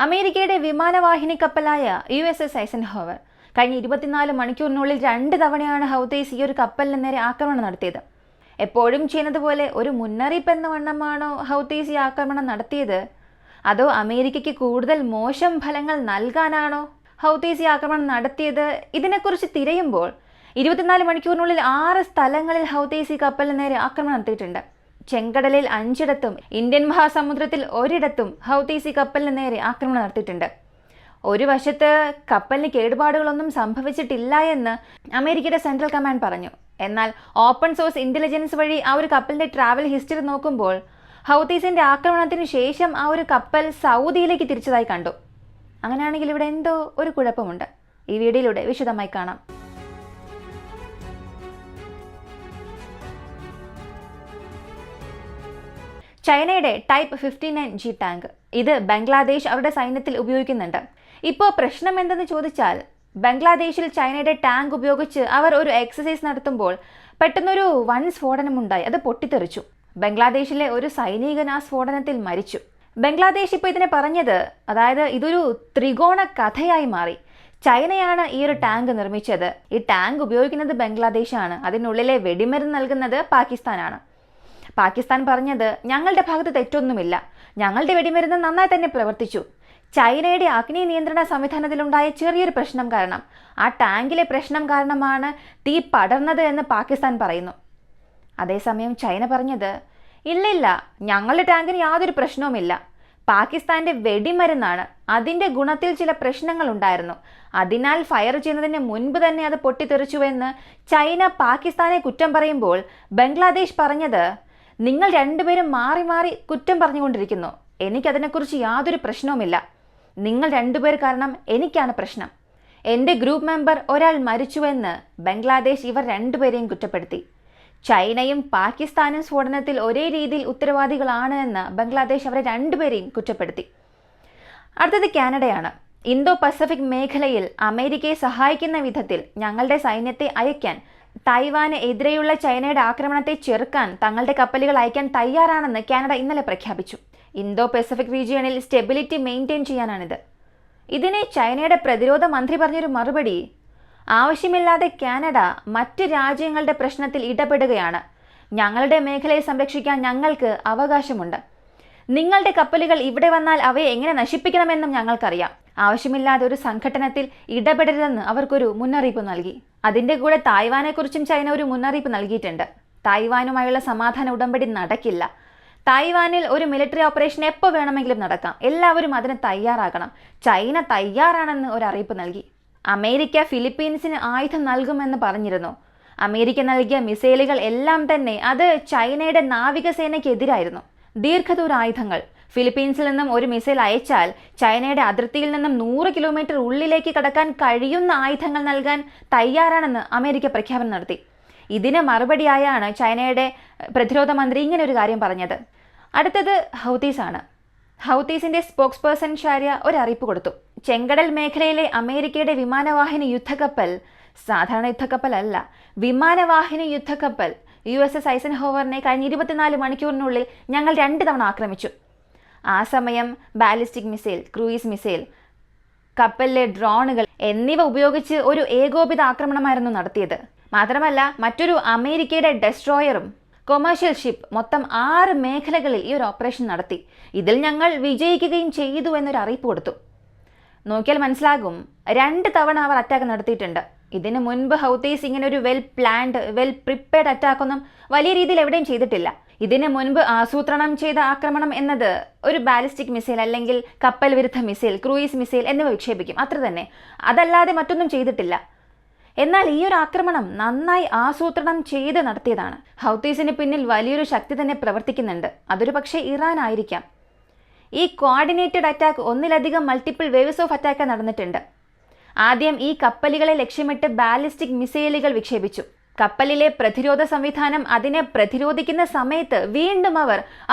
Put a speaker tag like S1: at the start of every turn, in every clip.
S1: അമേരിക്കയുടെ വിമാനവാഹിനി കപ്പലായ USS Eisenhower കഴിഞ്ഞ 24 മണിക്കൂറിനുള്ളിൽ 2 തവണയാണ് ഹൗതീസ് ഈ ഒരു കപ്പലിന് നേരെ ആക്രമണം നടത്തിയത്. എപ്പോഴും ചെയ്യുന്നത് പോലെ ഒരു മുന്നറിയിപ്പ് എന്ന വണ്ണമാണോ ഹൗതീസ് ഈ ആക്രമണം നടത്തിയത്, അതോ അമേരിക്കയ്ക്ക് കൂടുതൽ മോശം ഫലങ്ങൾ നൽകാനാണോ ഹൗതീസ് ഈ ആക്രമണം നടത്തിയത്? ഇതിനെക്കുറിച്ച് തിരയുമ്പോൾ 24 മണിക്കൂറിനുള്ളിൽ 6 സ്ഥലങ്ങളിൽ ഹൗതീസ് ഈ കപ്പലിന് നേരെ ആക്രമണം നടത്തിയിട്ടുണ്ട്. ചെങ്കടലിൽ 5ഇടത്തും ഇന്ത്യൻ മഹാസമുദ്രത്തിൽ 1ഇടത്തും ഹൗതീസ് ഈ കപ്പലിന് നേരെ ആക്രമണം നടത്തിയിട്ടുണ്ട്. ഒരു വശത്ത് കപ്പലിന് കേടുപാടുകളൊന്നും സംഭവിച്ചിട്ടില്ല എന്ന് അമേരിക്കയുടെ സെൻട്രൽ കമാൻഡ് പറഞ്ഞു. എന്നാൽ ഓപ്പൺ സോഴ്സ് ഇന്റലിജൻസ് വഴി ആ ഒരു കപ്പലിന്റെ ട്രാവൽ ഹിസ്റ്ററി നോക്കുമ്പോൾ ഹൗതീസിന്റെ ആക്രമണത്തിന് ശേഷം ആ ഒരു കപ്പൽ സൗദിയിലേക്ക് തിരിച്ചതായി കണ്ടു. അങ്ങനെയാണെങ്കിൽ ഇവിടെ എന്തോ ഒരു കുഴപ്പമുണ്ട്. ഈ വീഡിയോയിലൂടെ വിശദമായി കാണാം. ചൈനയുടെ ടൈപ്പ് 59G ടാങ്ക്, ഇത് ബംഗ്ലാദേശ് അവരുടെ സൈന്യത്തിൽ ഉപയോഗിക്കുന്നുണ്ട്. ഇപ്പോൾ പ്രശ്നം എന്തെന്ന് ചോദിച്ചാൽ, ബംഗ്ലാദേശിൽ ചൈനയുടെ ടാങ്ക് ഉപയോഗിച്ച് അവർ ഒരു എക്സസൈസ് നടത്തുമ്പോൾ പെട്ടെന്നൊരു വൻ സ്ഫോടനമുണ്ടായി. അത് പൊട്ടിത്തെറിച്ചു. ബംഗ്ലാദേശിലെ ഒരു സൈനികൻ ആ സ്ഫോടനത്തിൽ മരിച്ചു. ബംഗ്ലാദേശ് ഇപ്പോൾ ഇതിനെ പറഞ്ഞത്, അതായത് ഇതൊരു ത്രികോണ കഥയായി മാറി. ചൈനയാണ് ഈ ഒരു ടാങ്ക് നിർമ്മിച്ചത്, ഈ ടാങ്ക് ഉപയോഗിക്കുന്നത് ബംഗ്ലാദേശാണ്, അതിനുള്ളിലെ വെടിമരുന്ന് നൽകുന്നത് പാകിസ്ഥാനാണ്. പാകിസ്ഥാൻ പറഞ്ഞത്, ഞങ്ങളുടെ ഭാഗത്ത് തെറ്റൊന്നുമില്ല, ഞങ്ങളുടെ വെടിമരുന്ന് നന്നായി തന്നെ പ്രവർത്തിച്ചു. ചൈനയുടെ അഗ്നി നിയന്ത്രണ സംവിധാനത്തിലുണ്ടായ ചെറിയൊരു പ്രശ്നം കാരണം, ആ ടാങ്കിലെ പ്രശ്നം കാരണമാണ് തീ പടർന്നത് എന്ന് പാകിസ്ഥാൻ പറയുന്നു. അതേസമയം ചൈന പറഞ്ഞത്, ഇല്ലില്ല, ഞങ്ങളുടെ ടാങ്കിന് യാതൊരു പ്രശ്നവുമില്ല, പാകിസ്ഥാന്റെ വെടിമരുന്നാണ്, അതിൻ്റെ ഗുണത്തിൽ ചില പ്രശ്നങ്ങൾ ഉണ്ടായിരുന്നു, അതിനാൽ ഫയർ ചെയ്യുന്നതിന് മുൻപ് തന്നെ അത് പൊട്ടിത്തെറിച്ചുവെന്ന് ചൈന പാകിസ്ഥാനെ കുറ്റം പറയുമ്പോൾ ബംഗ്ലാദേശ് പറഞ്ഞത്, നിങ്ങൾ രണ്ടുപേരും മാറി മാറി കുറ്റം പറഞ്ഞുകൊണ്ടിരിക്കുന്നു, എനിക്കതിനെക്കുറിച്ച് യാതൊരു പ്രശ്നവുമില്ല, നിങ്ങൾ രണ്ടുപേർ കാരണം എനിക്കാണ് പ്രശ്നം, എൻ്റെ ഗ്രൂപ്പ് മെമ്പർ ഒരാൾ മരിച്ചുവെന്ന് ബംഗ്ലാദേശ് ഇവർ രണ്ടുപേരെയും കുറ്റപ്പെടുത്തി. ചൈനയും പാകിസ്ഥാനും സ്ഫോടനത്തിൽ ഒരേ രീതിയിൽ ഉത്തരവാദികളാണ് എന്ന് ബംഗ്ലാദേശ് അവരെ രണ്ടുപേരെയും കുറ്റപ്പെടുത്തി. അടുത്തത് കാനഡയാണ്. ഇന്തോ പസഫിക് മേഖലയിൽ അമേരിക്കയെ സഹായിക്കുന്ന വിധത്തിൽ ഞങ്ങളുടെ സൈന്യത്തെ അയക്കാൻ, തായ്വാന് എതിരെയുള്ള ചൈനയുടെ ആക്രമണത്തെ ചെറുക്കാൻ തങ്ങളുടെ കപ്പലുകൾ അയക്കാൻ തയ്യാറാണെന്ന് കാനഡ ഇന്നലെ പ്രഖ്യാപിച്ചു. ഇന്തോ പസഫിക് റീജിയണിൽ സ്റ്റെബിലിറ്റി മെയിൻറ്റെയിൻ ചെയ്യാനാണിത്. ഇതിനെ ചൈനയുടെ പ്രതിരോധ മന്ത്രി പറഞ്ഞൊരു മറുപടി, ആവശ്യമില്ലാതെ കാനഡ മറ്റ് രാജ്യങ്ങളുടെ പ്രശ്നത്തിൽ ഇടപെടുകയാണ്, ഞങ്ങളുടെ മേഖലയെ സംരക്ഷിക്കാൻ ഞങ്ങൾക്ക് അവകാശമുണ്ട്, നിങ്ങളുടെ കപ്പലുകൾ ഇവിടെ വന്നാൽ അവയെ എങ്ങനെ നശിപ്പിക്കണമെന്നും ഞങ്ങൾക്കറിയാം, ആവശ്യമില്ലാതെ ഒരു സംഘട്ടനത്തിൽ ഇടപെടരുതെന്ന് അവർക്കൊരു മുന്നറിയിപ്പ് നൽകി. അതിൻ്റെ കൂടെ തായ്വാനെക്കുറിച്ചും ചൈന ഒരു മുന്നറിയിപ്പ് നൽകിയിട്ടുണ്ട്. തായ്വാനുമായുള്ള സമാധാന ഉടമ്പടി നടക്കില്ല, തായ്വാനിൽ ഒരു മിലിറ്ററി ഓപ്പറേഷൻ എപ്പോൾ വേണമെങ്കിലും നടക്കാം, എല്ലാവരും അതിന് തയ്യാറാകണം, ചൈന തയ്യാറാണെന്ന് ഒരു അറിയിപ്പ് നൽകി. അമേരിക്ക ഫിലിപ്പീൻസിന് ആയുധം നൽകുമെന്ന് പറഞ്ഞിരുന്നു. അമേരിക്ക നൽകിയ മിസൈലുകൾ എല്ലാം തന്നെ അത് ചൈനയുടെ നാവികസേനയ്ക്കെതിരായിരുന്നു. ദീർഘദൂര ആയുധങ്ങൾ, ഫിലിപ്പീൻസിൽ നിന്നും ഒരു മിസൈൽ അയച്ചാൽ ചൈനയുടെ അതിർത്തിയിൽ നിന്നും 100 കിലോമീറ്റർ ഉള്ളിലേക്ക് കടക്കാൻ കഴിയുന്ന ആയുധങ്ങൾ നൽകാൻ തയ്യാറാണെന്ന് അമേരിക്ക പ്രഖ്യാപനം നടത്തി. ഇതിന് മറുപടിയായാണ് ചൈനയുടെ പ്രതിരോധ മന്ത്രി ഇങ്ങനെ ഒരു കാര്യം പറഞ്ഞത്. അടുത്തത് ഹൗതീസ് ആണ്. ഹൗതീസിന്റെ സ്പോക്സ് പേഴ്സൺ ഷാരിയ ഒരു അറിയിപ്പ് കൊടുത്തു. ചെങ്കടൽ മേഖലയിലെ അമേരിക്കയുടെ വിമാനവാഹിനി യുദ്ധക്കപ്പൽ, സാധാരണ യുദ്ധക്കപ്പലല്ല, വിമാനവാഹിനി യുദ്ധക്കപ്പൽ USS ഐസൻഹോവറിനെ കഴിഞ്ഞ 24 മണിക്കൂറിനുള്ളിൽ ഞങ്ങൾ 2 തവണ ആക്രമിച്ചു. ആ സമയം ബാലിസ്റ്റിക് മിസൈൽ, ക്രൂയിസ് മിസൈൽ, കപ്പലിലെ ഡ്രോണുകൾ എന്നിവ ഉപയോഗിച്ച് ഒരു ഏകോപിത ആക്രമണമായിരുന്നു നടത്തിയത്. മാത്രമല്ല മറ്റൊരു അമേരിക്കയുടെ ഡെസ്ട്രോയറും കൊമേഴ്ഷ്യൽ ഷിപ്പ് മൊത്തം 6 മേഖലകളിൽ ഈ ഒരു ഓപ്പറേഷൻ നടത്തി. ഇതിൽ ഞങ്ങൾ വിജയിക്കുകയും ചെയ്തു എന്നൊരു അറിയിപ്പ് കൊടുത്തു. നോക്കിയാൽ മനസ്സിലാകും, 2 തവണ അവർ അറ്റാക്ക് നടത്തിയിട്ടുണ്ട്. ഇതിനു മുൻപ് ഹൗതീസ് ഇങ്ങനെ ഒരു വെൽ പ്ലാൻഡ്, വെൽ പ്രിപ്പയർഡ് അറ്റാക്കൊന്നും വലിയ രീതിയിൽ എവിടെയും ചെയ്തിട്ടില്ല. ഇതിനു മുൻപ് ആസൂത്രണം ചെയ്ത ആക്രമണം എന്നത് ഒരു ബാലിസ്റ്റിക് മിസൈൽ അല്ലെങ്കിൽ കപ്പൽ വിരുദ്ധ മിസൈൽ, ക്രൂയിസ് മിസൈൽ എന്നിവ വിക്ഷേപിക്കും, അത്ര തന്നെ, അതല്ലാതെ മറ്റൊന്നും ചെയ്തിട്ടില്ല. എന്നാൽ ഈ ഒരു ആക്രമണം നന്നായി ആസൂത്രണം ചെയ്ത് നടത്തിയതാണ്. ഹൗതീസിന് പിന്നിൽ വലിയൊരു ശക്തി തന്നെ പ്രവർത്തിക്കുന്നുണ്ട്. അതൊരു പക്ഷേ ഇറാൻ ആയിരിക്കാം. ഈ കോർഡിനേറ്റഡ് അറ്റാക്ക് ഒന്നിലധികം മൾട്ടിപ്പിൾ വേവ്സ് ഓഫ് അറ്റാക്ക് നടന്നിട്ടുണ്ട്. ആദ്യം ഈ കപ്പലുകളെ ലക്ഷ്യമിട്ട് ബാലിസ്റ്റിക് മിസൈലുകൾ വിക്ഷേപിച്ചു. കപ്പലിലെ പ്രതിരോധ സംവിധാനം അതിനെ പ്രതിരോധിക്കുന്ന സമയത്ത് വീണ്ടും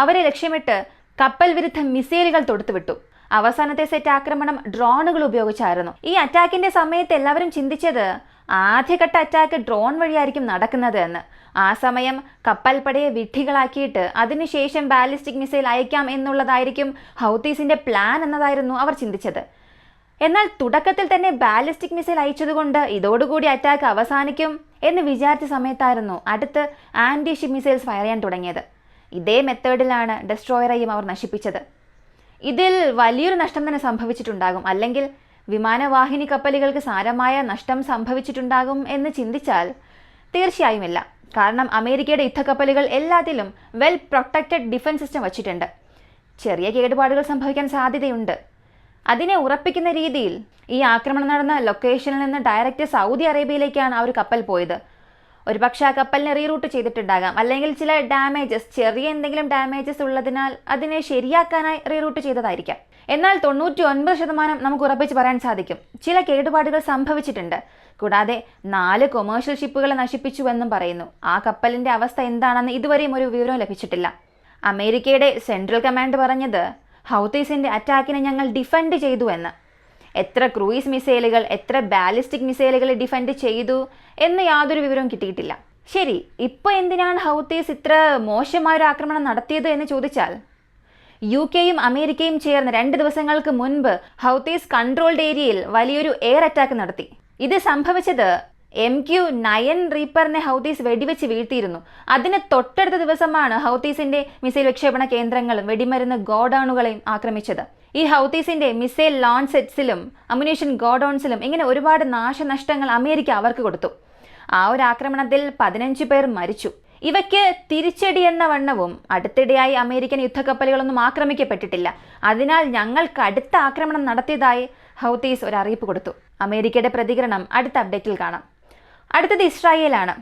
S1: അവരെ ലക്ഷ്യമിട്ട് കപ്പൽ വിരുദ്ധ മിസൈലുകൾ തൊടുത്തുവിട്ടു. അവസാനത്തെ സെറ്റ് ആക്രമണം ഡ്രോണുകൾ ഉപയോഗിച്ചായിരുന്നു. ഈ അറ്റാക്കിന്റെ സമയത്ത് എല്ലാവരും ചിന്തിച്ചത് ആദ്യഘട്ട അറ്റാക്ക് ഡ്രോൺ വഴിയായിരിക്കും നടക്കുന്നത് എന്ന്. ആ സമയം കപ്പൽപ്പടയെ വിഡ്ഢികളാക്കിയിട്ട് അതിനുശേഷം ബാലിസ്റ്റിക് മിസൈൽ അയക്കാം എന്നുള്ളതായിരിക്കും ഹൗതീസിന്റെ പ്ലാൻ എന്നതായിരുന്നു അവർ ചിന്തിച്ചത്. എന്നാൽ തുടക്കത്തിൽ തന്നെ ബാലിസ്റ്റിക് മിസൈൽ അയച്ചതുകൊണ്ട് ഇതോടുകൂടി അറ്റാക്ക് അവസാനിക്കും എന്ന് വിചാരിച്ച സമയത്തായിരുന്നു അടുത്ത് ആന്റി ഷിപ്പ് മിസൈൽസ് ഫയർ ചെയ്യാൻ തുടങ്ങിയത്. ഇതേ മെത്തേഡിലാണ് ഡെസ്ട്രോയറേയും അവർ നശിപ്പിച്ചത്. ഇതിൽ വലിയൊരു നഷ്ടം തന്നെ സംഭവിച്ചിട്ടുണ്ടാകും, അല്ലെങ്കിൽ വിമാനവാഹിനി കപ്പലുകൾക്ക് സാരമായ നഷ്ടം സംഭവിച്ചിട്ടുണ്ടാകും എന്ന് ചിന്തിച്ചാൽ തീർച്ചയായുമില്ല. കാരണം അമേരിക്കയുടെ യുദ്ധക്കപ്പലുകൾ എല്ലാത്തിലും വെൽ പ്രൊട്ടക്റ്റഡ് ഡിഫൻസ് സിസ്റ്റം വച്ചിട്ടുണ്ട്. ചെറിയ കേടുപാടുകൾ സംഭവിക്കാൻ സാധ്യതയുണ്ട്. അതിനെ ഉറപ്പിക്കുന്ന രീതിയിൽ ഈ ആക്രമണം നടന്ന ലൊക്കേഷനിൽ നിന്ന് ഡയറക്റ്റ് സൗദി അറേബ്യയിലേക്കാണ് ആ ഒരു കപ്പൽ പോയത്. ഒരു പക്ഷേ ആ കപ്പലിനെ റീറൂട്ട് ചെയ്തിട്ടുണ്ടാകാം, അല്ലെങ്കിൽ ചില ഡാമേജസ്, ചെറിയ എന്തെങ്കിലും ഡാമേജസ് ഉള്ളതിനാൽ അതിനെ ശരിയാക്കാനായി റീറൂട്ട് ചെയ്തതായിരിക്കാം. എന്നാൽ 99% നമുക്ക് ഉറപ്പിച്ച് പറയാൻ സാധിക്കും ചില കേടുപാടുകൾ സംഭവിച്ചിട്ടുണ്ട്. കൂടാതെ 4 കൊമേഴ്ഷ്യൽ ഷിപ്പുകളെ നശിപ്പിച്ചുവെന്നും പറയുന്നു. ആ കപ്പലിന്റെ അവസ്ഥ എന്താണെന്ന് ഇതുവരെയും ഒരു വിവരവും ലഭിച്ചിട്ടില്ല. അമേരിക്കയുടെ സെൻട്രൽ കമാൻഡ് പറഞ്ഞത് ഹൗതീസിന്റെ അറ്റാക്കിനെ ഞങ്ങൾ ഡിഫെൻഡ് ചെയ്തു എന്ന്. എത്ര ക്രൂയിസ് മിസൈലുകൾ, എത്ര ബാലിസ്റ്റിക് മിസൈലുകൾ ഡിഫെൻഡ് ചെയ്തു എന്ന് യാതൊരു വിവരവും കിട്ടിയിട്ടില്ല. ശരി, ഇപ്പോൾ എന്തിനാണ് ഹൗതീസ് ഇത്ര മോശമായൊരു ആക്രമണം നടത്തിയത് എന്ന് ചോദിച്ചാൽ, UK-യും അമേരിക്കയും ചേർന്ന് 2 ദിവസങ്ങൾക്ക് മുൻപ് ഹൗതീസ് കൺട്രോൾഡ് ഏരിയയിൽ വലിയൊരു എയർ അറ്റാക്ക് നടത്തി. ഇത് സംഭവിച്ചത് MQ-9 റീപ്പറിനെ ഹൗതീസ് വെടിവെച്ച് വീഴ്ത്തിയിരുന്നു. അതിന് തൊട്ടടുത്ത ദിവസമാണ് ഹൗതീസിന്റെ മിസൈൽ വിക്ഷേപണ കേന്ദ്രങ്ങളും വെടിമരുന്ന് ഗോഡൌണുകളെയും ആക്രമിച്ചത്. ഈ ഹൗതീസിന്റെ മിസൈൽ ലോഞ്ച് സെറ്റ്സിലും അമ്യൂണിഷൻ ഗോഡൌൺസിലും ഇങ്ങനെ ഒരുപാട് നാശനഷ്ടങ്ങൾ അമേരിക്ക അവർക്ക് കൊടുത്തു. ആ ഒരു ആക്രമണത്തിൽ 15 പേർ മരിച്ചു. ഇവയ്ക്ക് തിരിച്ചടി എന്ന വണ്ണവും അടുത്തിടെയായി അമേരിക്കൻ യുദ്ധക്കപ്പലുകളൊന്നും ആക്രമിക്കപ്പെട്ടിട്ടില്ല. അതിനാൽ ഞങ്ങൾക്ക് അടുത്ത ആക്രമണം നടത്തിയതായി ഹൗതീസ് ഒരു അറിയിപ്പ് കൊടുത്തു. അമേരിക്കയുടെ പ്രതികരണം അടുത്ത അപ്ഡേറ്റിൽ കാണാം. അടുത്തത് ഇസ്രായേലാണ്.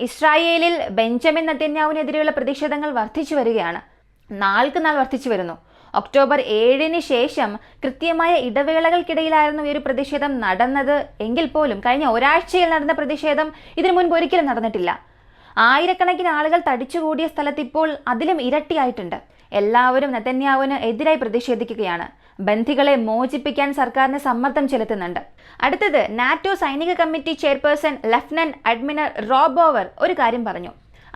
S1: ഇസ്രായേലിൽ ബെഞ്ചമിൻ നെതന്യാഹുവിനെതിരെയുള്ള പ്രതിഷേധങ്ങൾ വർദ്ധിച്ചു വരികയാണ്. നാൾക്ക് നാൾ വർദ്ധിച്ചു വരുന്നു. ഒക്ടോബർ 7-ന് ശേഷം കൃത്യമായ ഇടവേളകൾക്കിടയിലായിരുന്നു ഈ ഒരു പ്രതിഷേധം നടന്നത് എങ്കിൽ പോലും കഴിഞ്ഞ ഒരാഴ്ചയിൽ നടന്ന പ്രതിഷേധം ഇതിനു മുൻപ് ഒരിക്കലും നടന്നിട്ടില്ല. ആയിരക്കണക്കിന് ആളുകൾ തടിച്ചുകൂടിയ സ്ഥലത്ത് ഇപ്പോൾ അതിലും ഇരട്ടിയായിട്ടുണ്ട്. എല്ലാവരും നെതന്യാഹുവിന് എതിരായി പ്രതിഷേധിക്കുകയാണ്. ബന്ധികളെ മോചിപ്പിക്കാൻ സർക്കാരിന് സമ്മർദ്ദം ചെലുത്തുന്നുണ്ട്. അടുത്തത് നാറ്റോ സൈനിക കമ്മിറ്റി ചെയർപേഴ്സൺ ലഫ്റ്റനന്റ് അഡ്മിറൽ റോബോവർ ഒരു കാര്യം പറഞ്ഞു.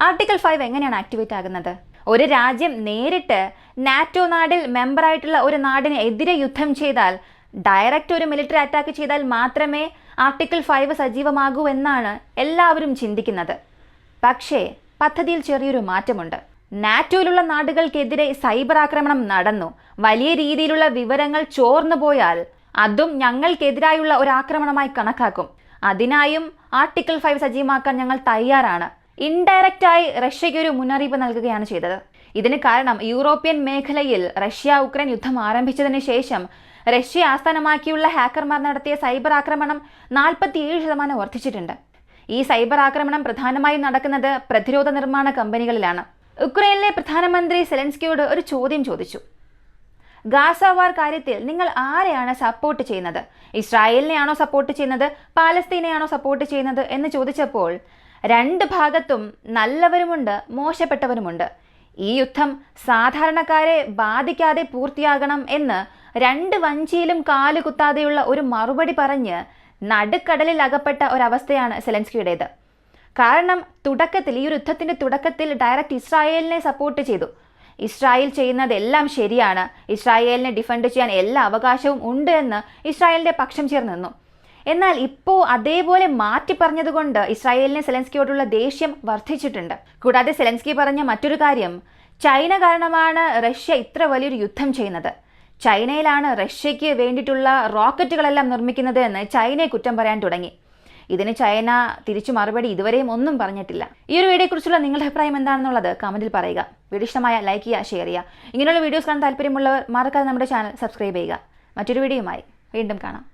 S1: ആർട്ടിക്കിൾ 5 എങ്ങനെയാണ് ആക്ടിവേറ്റ് ആകുന്നത്? ഒരു രാജ്യം നേരിട്ട് നാറ്റോ നാടിൽ മെമ്പറായിട്ടുള്ള ഒരു നാടിന് എതിരെ യുദ്ധം ചെയ്താൽ, ഡയറക്റ്റ് ഒരു മിലിറ്ററി അറ്റാക്ക് ചെയ്താൽ മാത്രമേ ആർട്ടിക്കിൾ 5 സജീവമാകൂ എന്നാണ് എല്ലാവരും ചിന്തിക്കുന്നത്. പക്ഷേ പദ്ധതിയിൽ ചെറിയൊരു മാറ്റമുണ്ട്. നാറ്റോയിലുള്ള നാടുകൾക്കെതിരെ സൈബർ ആക്രമണം നടന്നു, വലിയ രീതിയിലുള്ള വിവരങ്ങൾ ചോർന്നു പോയാൽ അതും ഞങ്ങൾക്കെതിരായുള്ള ഒരു ആക്രമണമായി കണക്കാക്കും. അതിനായും ആർട്ടിക്കിൾ 5 സജീവമാക്കാൻ ഞങ്ങൾ തയ്യാറാണ്. ഇൻഡയറക്റ്റായി റഷ്യയ്ക്ക് ഒരു മുന്നറിയിപ്പ് നൽകുകയാണ് ചെയ്തത്. ഇതിന് കാരണം യൂറോപ്യൻ മേഖലയിൽ റഷ്യ ഉക്രൈൻ യുദ്ധം ആരംഭിച്ചതിന് ശേഷം റഷ്യ ആസ്ഥാനമാക്കിയുള്ള ഹാക്കർമാർ നടത്തിയ സൈബർ ആക്രമണം 47% വർദ്ധിച്ചിട്ടുണ്ട്. ഈ സൈബർ ആക്രമണം പ്രധാനമായും നടക്കുന്നത് പ്രതിരോധ നിർമ്മാണ കമ്പനികളിലാണ്. ഉക്രൈനിലെ പ്രധാനമന്ത്രി സെലൻസ്കിയോട് ഒരു ചോദ്യം ചോദിച്ചു. ഗാസ വാർ കാര്യത്തിൽ നിങ്ങൾ ആരെയാണ് സപ്പോർട്ട് ചെയ്യുന്നത്? ഇസ്രായേലിനെയാണോ സപ്പോർട്ട് ചെയ്യുന്നത്, പാലസ്തീനെയാണോ സപ്പോർട്ട് ചെയ്യുന്നത് എന്ന് ചോദിച്ചപ്പോൾ 2 ഭാഗത്തും നല്ലവരുമുണ്ട്, മോശപ്പെട്ടവരുമുണ്ട്. ഈ യുദ്ധം സാധാരണക്കാരെ ബാധിക്കാതെ പൂർത്തിയാകണം എന്ന് 2 വഞ്ചിയിലും കാലുകുത്താതെയുള്ള ഒരു മറുപടി പറഞ്ഞ് നടുക്കടലിൽ അകപ്പെട്ട ഒരവസ്ഥയാണ് സെലൻസ്കിയുടേത്. കാരണം തുടക്കത്തിൽ, ഈ ഒരു യുദ്ധത്തിന്റെ തുടക്കത്തിൽ ഡയറക്റ്റ് ഇസ്രായേലിനെ സപ്പോർട്ട് ചെയ്തു. ഇസ്രായേൽ ചെയ്യുന്നതെല്ലാം ശരിയാണ്, ഇസ്രായേലിനെ ഡിഫെൻഡ് ചെയ്യാൻ എല്ലാ അവകാശവും ഉണ്ട് എന്ന് ഇസ്രായേലിന്റെ പക്ഷം ചേർന്ന് നിന്നു. എന്നാൽ ഇപ്പോൾ അതേപോലെ മാറ്റി പറഞ്ഞതുകൊണ്ട് ഇസ്രായേലിന് സെലൻസ്കിയോടുള്ള ദേഷ്യം വർദ്ധിച്ചിട്ടുണ്ട്. കൂടാതെ സെലൻസ്കി പറഞ്ഞ മറ്റൊരു കാര്യം, ചൈന കാരണമാണ് റഷ്യ ഇത്ര വലിയൊരു യുദ്ധം ചെയ്യുന്നത്. ചൈനയിലാണ് റഷ്യയ്ക്ക് വേണ്ടിയിട്ടുള്ള റോക്കറ്റുകളെല്ലാം നിർമ്മിക്കുന്നത് എന്ന് ചൈനയെ കുറ്റം പറയാൻ തുടങ്ങി. ഇതിന് ചൈന തിരിച്ചു മറുപടി ഇതുവരെയും ഒന്നും പറഞ്ഞിട്ടില്ല. ഈ ഒരു വീഡിയോയെക്കുറിച്ചുള്ള നിങ്ങളുടെ അഭിപ്രായം എന്താണെന്നുള്ളത് കമന്റിൽ പറയുക. വീഡിയോ ഇഷ്ടമായ ലൈക്ക് ചെയ്യുക, ഷെയർ ചെയ്യുക. ഇങ്ങനെയുള്ള വീഡിയോസ് കാണാൻ താല്പര്യമുള്ളവർ മറക്കാതെ നമ്മുടെ ചാനൽ സബ്സ്ക്രൈബ് ചെയ്യുക. മറ്റൊരു വീഡിയോയുമായി വീണ്ടും കാണാം.